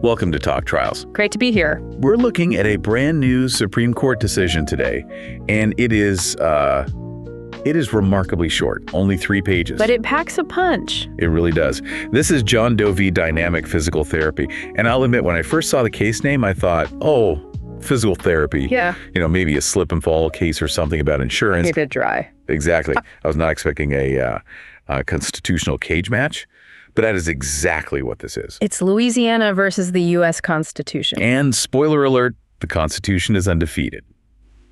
Welcome to Talk Trials. Great to be here. We're looking at a brand new Supreme Court decision today, and it is remarkably short, only 3 pages. But it packs a punch. It really does. This is John Doe v. Dynamic Physical Therapy. And I'll admit, when I first saw the case name, I thought, oh, physical therapy. Yeah. Maybe a slip and fall case or something about insurance. Keep it dry. Exactly. I was not expecting a constitutional cage match, but that is exactly what this is. It's Louisiana versus the U.S. Constitution. And spoiler alert, the Constitution is undefeated.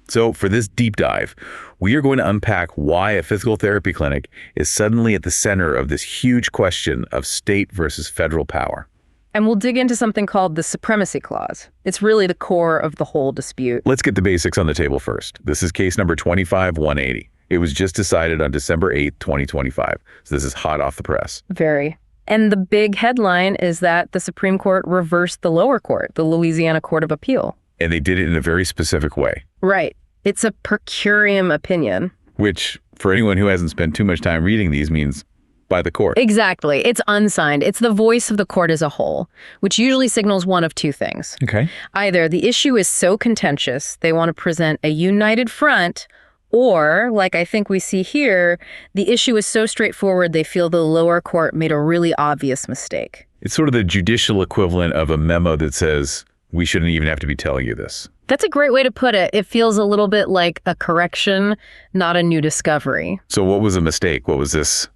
So for this deep dive, we are going to unpack why a physical therapy clinic is suddenly at the center of this huge question of state versus federal power. And we'll dig into something called the supremacy clause. It's really the core of the whole dispute. Let's get the basics on the table first. This is case number 25-180. It was just decided on December 8th, 2025. So this is hot off the press. Very. And the big headline is that the Supreme Court reversed the lower court, the Louisiana Court of Appeal. And they did it in a very specific way. Right. It's a per curiam opinion. Which, for anyone who hasn't spent too much time reading these, means by the court. Exactly. It's unsigned. It's the voice of the court as a whole, which usually signals one of 2 things. Okay. Either the issue is so contentious, they want to present a united front, or, like I think we see here, the issue is so straightforward they feel the lower court made a really obvious mistake. It's sort of the judicial equivalent of a memo that says, we shouldn't even have to be telling you this. That's a great way to put it. It feels a little bit like a correction, not a new discovery. So what was a mistake? What was this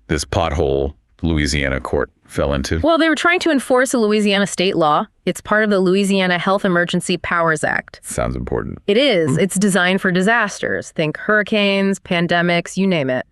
pothole Louisiana court fell into? Well, they were trying to enforce a Louisiana state law. It's part of the Louisiana Health Emergency Powers Act. Sounds important. It is. It's designed for disasters. Think hurricanes, pandemics, you name it.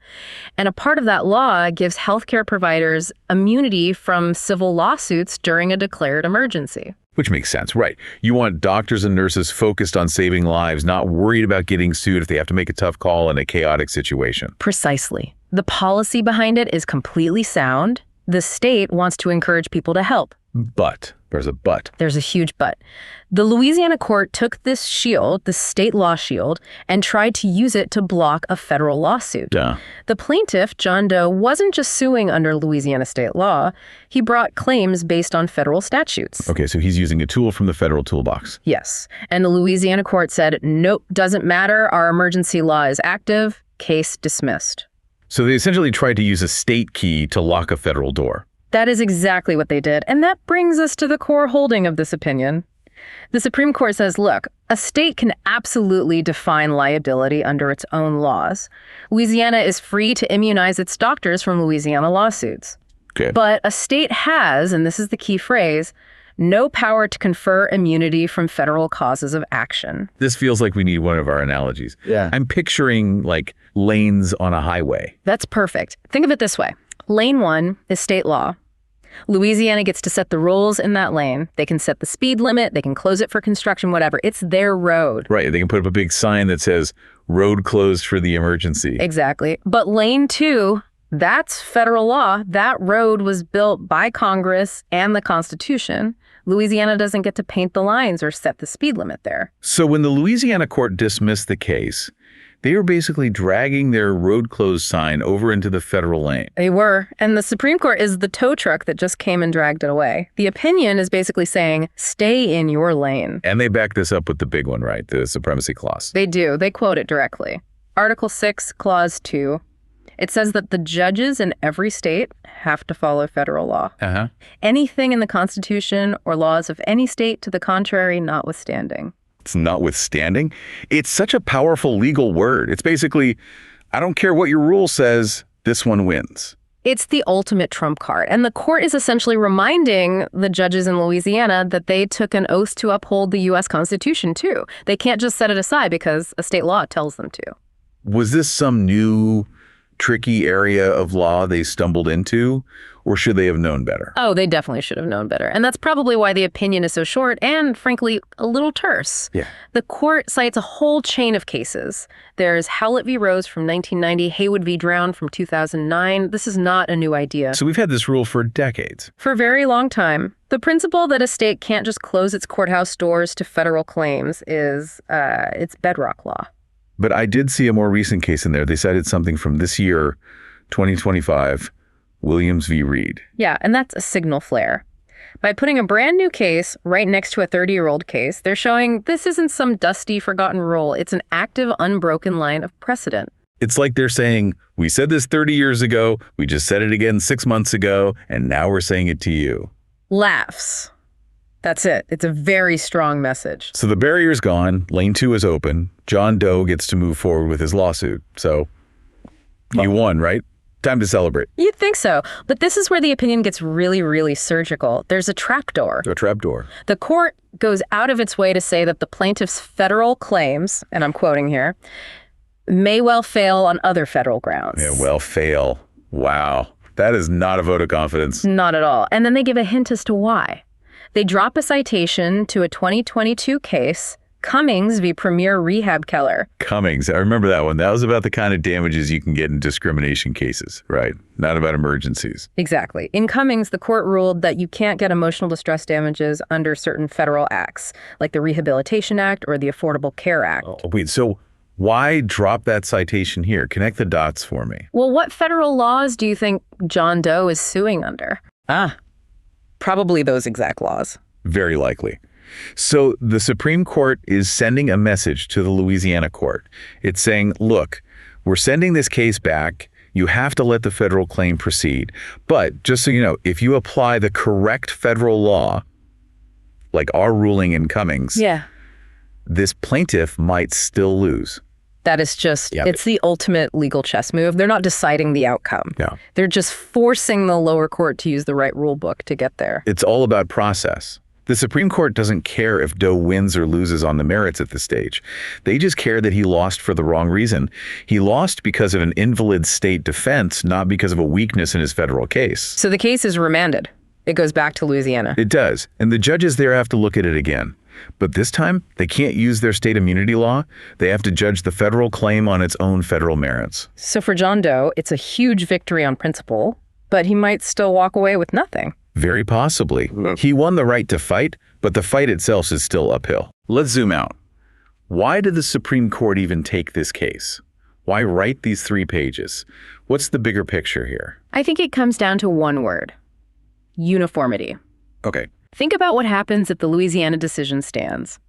And a part of that law gives healthcare providers immunity from civil lawsuits during a declared emergency. Which makes sense, right? You want doctors and nurses focused on saving lives, not worried about getting sued if they have to make a tough call in a chaotic situation. Precisely. The policy behind it is completely sound. The state wants to encourage people to help. But, there's a but. There's a huge but. The Louisiana court took this shield, the state law shield, and tried to use it to block a federal lawsuit. Duh. The plaintiff, John Doe, wasn't just suing under Louisiana state law. He brought claims based on federal statutes. Okay, so he's using a tool from the federal toolbox. Yes. And the Louisiana court said, nope, doesn't matter. Our emergency law is active. Case dismissed. So they essentially tried to use a state key to lock a federal door. That is exactly what they did. And that brings us to the core holding of this opinion. The Supreme Court says, look, a state can absolutely define liability under its own laws. Louisiana is free to immunize its doctors from Louisiana lawsuits. Good. But a state has, and this is the key phrase, no power to confer immunity from federal causes of action. This feels like we need one of our analogies. Yeah. I'm picturing like lanes on a highway. That's perfect. Think of it this way. Lane 1 is state law. Louisiana gets to set the rules in that lane. They can set the speed limit. They can close it for construction, whatever. It's their road. Right. They can put up a big sign that says, road closed for the emergency. Exactly. But lane 2, that's federal law. That road was built by Congress and the Constitution. Louisiana doesn't get to paint the lines or set the speed limit there. So when the Louisiana court dismissed the case, they were basically dragging their road closed sign over into the federal lane. They were. And the Supreme Court is the tow truck that just came and dragged it away. The opinion is basically saying, stay in your lane. And they back this up with the big one, right? The supremacy clause. They do. They quote it directly. Article 6, Clause 2. It says that the judges in every state have to follow federal law. Uh-huh. Anything in the Constitution or laws of any state to the contrary notwithstanding. It's notwithstanding. It's such a powerful legal word. It's basically, I don't care what your rule says, this one wins. It's the ultimate trump card. And the court is essentially reminding the judges in Louisiana that they took an oath to uphold the U.S. Constitution, too. They can't just set it aside because a state law tells them to. Was this some new tricky area of law they stumbled into, or should they have known better? Oh, they definitely should have known better. And that's probably why the opinion is so short and, frankly, a little terse. Yeah. The court cites a whole chain of cases. There's Howell v. Rose from 1990, Haywood v. Drown from 2009. This is not a new idea. So we've had this rule for decades. For a very long time. The principle that a state can't just close its courthouse doors to federal claims is it's bedrock law. But I did see a more recent case in there. They cited something from this year, 2025, Williams v. Reed. Yeah, and that's a signal flare. By putting a brand new case right next to a 30-year-old case, they're showing this isn't some dusty, forgotten rule. It's an active, unbroken line of precedent. It's like they're saying, we said this 30 years ago, we just said it again 6 months ago, and now we're saying it to you. Laughs. That's it. It's a very strong message. So the barrier's gone, lane 2 is open, John Doe gets to move forward with his lawsuit. So you won, right? Time to celebrate. You'd think so, but this is where the opinion gets really, really surgical. There's a trapdoor. A trapdoor. The court goes out of its way to say that the plaintiff's federal claims, and I'm quoting here, may well fail on other federal grounds. Yeah, well, fail. Wow. That is not a vote of confidence. Not at all. And then they give a hint as to why. They drop a citation to a 2022 case, Cummings v. Premier Rehab Keller. Cummings. I remember that one. That was about the kind of damages you can get in discrimination cases, right? Not about emergencies. Exactly. In Cummings, the court ruled that you can't get emotional distress damages under certain federal acts, like the Rehabilitation Act or the Affordable Care Act. Oh, wait, so why drop that citation here? Connect the dots for me. Well, what federal laws do you think John Doe is suing under? Probably those exact laws. Very likely. So the Supreme Court is sending a message to the Louisiana court. It's saying, look, we're sending this case back. You have to let the federal claim proceed. But just so you know, if you apply the correct federal law, like our ruling in Cummings, this plaintiff might still lose. That is just, it's the ultimate legal chess move. They're not deciding the outcome. Yeah. They're just forcing the lower court to use the right rule book to get there. It's all about process. The Supreme Court doesn't care if Doe wins or loses on the merits at this stage. They just care that he lost for the wrong reason. He lost because of an invalid state defense, not because of a weakness in his federal case. So the case is remanded. It goes back to Louisiana. It does. And the judges there have to look at it again. But this time, they can't use their state immunity law. They have to judge the federal claim on its own federal merits. So for John Doe, it's a huge victory on principle, but he might still walk away with nothing. Very possibly. He won the right to fight, but the fight itself is still uphill. Let's zoom out. Why did the Supreme Court even take this case? Why write these 3 pages? What's the bigger picture here? I think it comes down to one word: uniformity. Okay. Think about what happens if the Louisiana decision stands.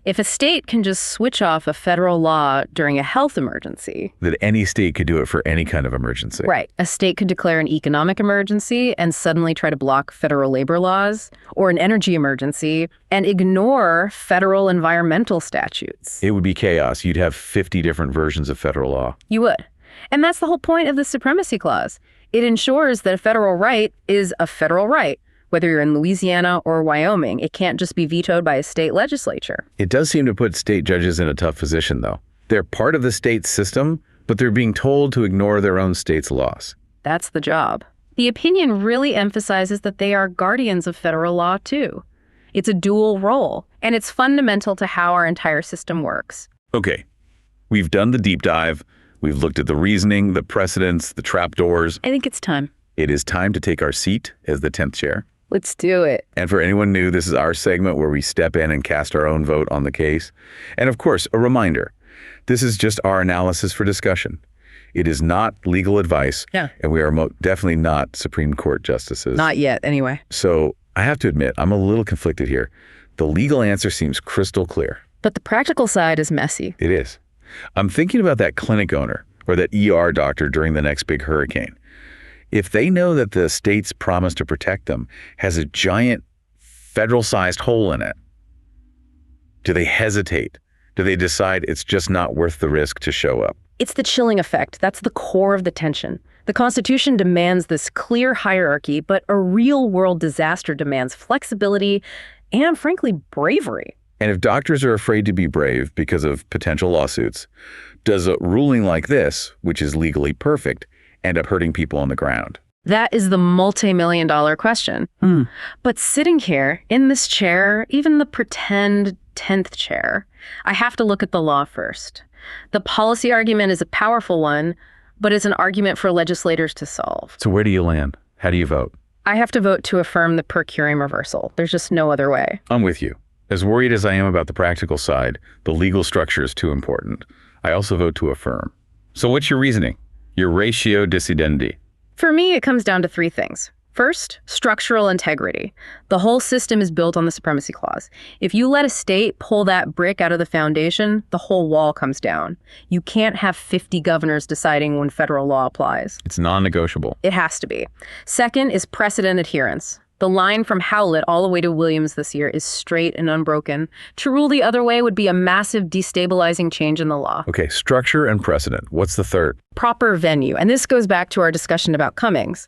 If a state can just switch off a federal law during a health emergency. That any state could do it for any kind of emergency. Right. A state could declare an economic emergency and suddenly try to block federal labor laws, or an energy emergency and ignore federal environmental statutes. It would be chaos. You'd have 50 different versions of federal law. You would. And that's the whole point of the supremacy clause. It ensures that a federal right is a federal right. Whether you're in Louisiana or Wyoming, it can't just be vetoed by a state legislature. It does seem to put state judges in a tough position, though. They're part of the state system, but they're being told to ignore their own state's laws. That's the job. The opinion really emphasizes that they are guardians of federal law, too. It's a dual role, and it's fundamental to how our entire system works. Okay, we've done the deep dive. We've looked at the reasoning, the precedents, the trapdoors. I think it's time. It is time to take our seat as the 10th chair. Let's do it. And for anyone new, this is our segment where we step in and cast our own vote on the case. And of course, a reminder, this is just our analysis for discussion. It is not legal advice. And we are definitely not Supreme Court justices. Not yet, anyway. So I have to admit, I'm a little conflicted here. The legal answer seems crystal clear. But the practical side is messy. It is. I'm thinking about that clinic owner or that ER doctor during the next big hurricane. If they know that the state's promise to protect them has a giant federal-sized hole in it, do they hesitate? Do they decide it's just not worth the risk to show up? It's the chilling effect. That's the core of the tension. The Constitution demands this clear hierarchy, but a real-world disaster demands flexibility and, frankly, bravery. And if doctors are afraid to be brave because of potential lawsuits, does a ruling like this, which is legally perfect, end up hurting people on the ground? That is the multi-million-dollar question. But sitting here in this chair, even the pretend 10th chair, I have to look at the law first. The policy argument is a powerful one, but it's an argument for legislators to solve. So where do you land? How do you vote? I have to vote to affirm the per curiam reversal. There's just no other way. I'm with you. As worried as I am about the practical side, the legal structure is too important. I also vote to affirm. So what's your reasoning? Your ratio decidendi? For me, it comes down to 3 things. First, structural integrity. The whole system is built on the supremacy clause. If you let a state pull that brick out of the foundation, the whole wall comes down. You can't have 50 governors deciding when federal law applies. It's non-negotiable. It has to be. Second is precedent adherence. The line from Howell all the way to Williams this year is straight and unbroken. To rule the other way would be a massive destabilizing change in the law. Okay, structure and precedent. What's the third? Proper venue. And this goes back to our discussion about Cummings.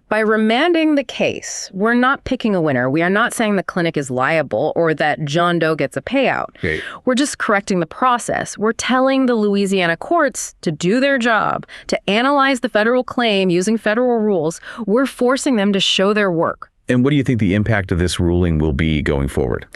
By remanding the case, we're not picking a winner. We are not saying the clinic is liable or that John Doe gets a payout. Okay. We're just correcting the process. We're telling the Louisiana courts to do their job, to analyze the federal claim using federal rules. We're forcing them to show their work. And what do you think the impact of this ruling will be going forward?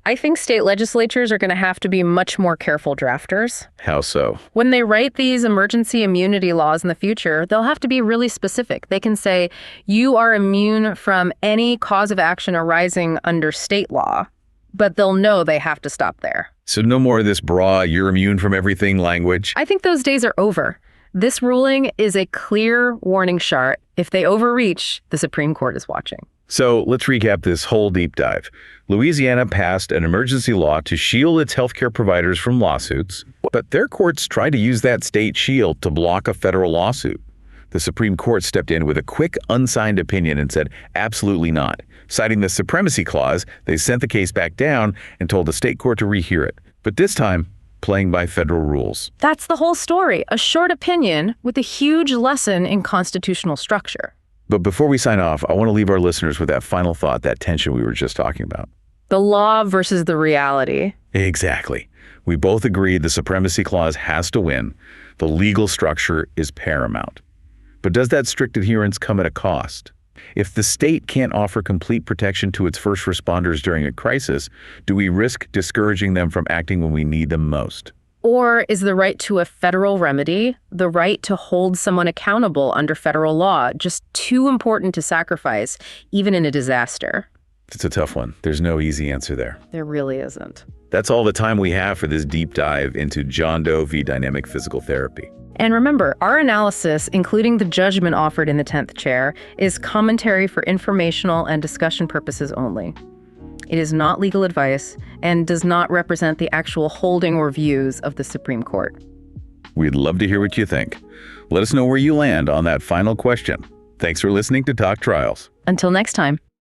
I think state legislatures are going to have to be much more careful drafters. How so? When they write these emergency immunity laws in the future, they'll have to be really specific. They can say, you are immune from any cause of action arising under state law, but they'll know they have to stop there. So no more of this you're immune from everything language? I think those days are over. This ruling is a clear warning shot. If they overreach, the Supreme Court is watching. So let's recap this whole deep dive. Louisiana passed an emergency law to shield its healthcare providers from lawsuits, but their courts tried to use that state shield to block a federal lawsuit. The Supreme Court stepped in with a quick, unsigned opinion and said, absolutely not. Citing the supremacy clause, they sent the case back down and told the state court to rehear it. But this time, playing by federal rules. That's the whole story, a short opinion with a huge lesson in constitutional structure. But before we sign off, I want to leave our listeners with that final thought, that tension we were just talking about. The law versus the reality. Exactly. We both agreed the supremacy clause has to win. The legal structure is paramount. But does that strict adherence come at a cost? If the state can't offer complete protection to its first responders during a crisis, do we risk discouraging them from acting when we need them most? Or is the right to a federal remedy, the right to hold someone accountable under federal law, just too important to sacrifice, even in a disaster? It's a tough one. There's no easy answer there. There really isn't. That's all the time we have for this deep dive into John Doe v. dynamic physical therapy. And remember, our analysis, including the judgment offered in the 10th chair, is commentary for informational and discussion purposes only. It is not legal advice and does not represent the actual holding or views of the Supreme Court. We'd love to hear what you think. Let us know where you land on that final question. Thanks for listening to Talk Trials. Until next time.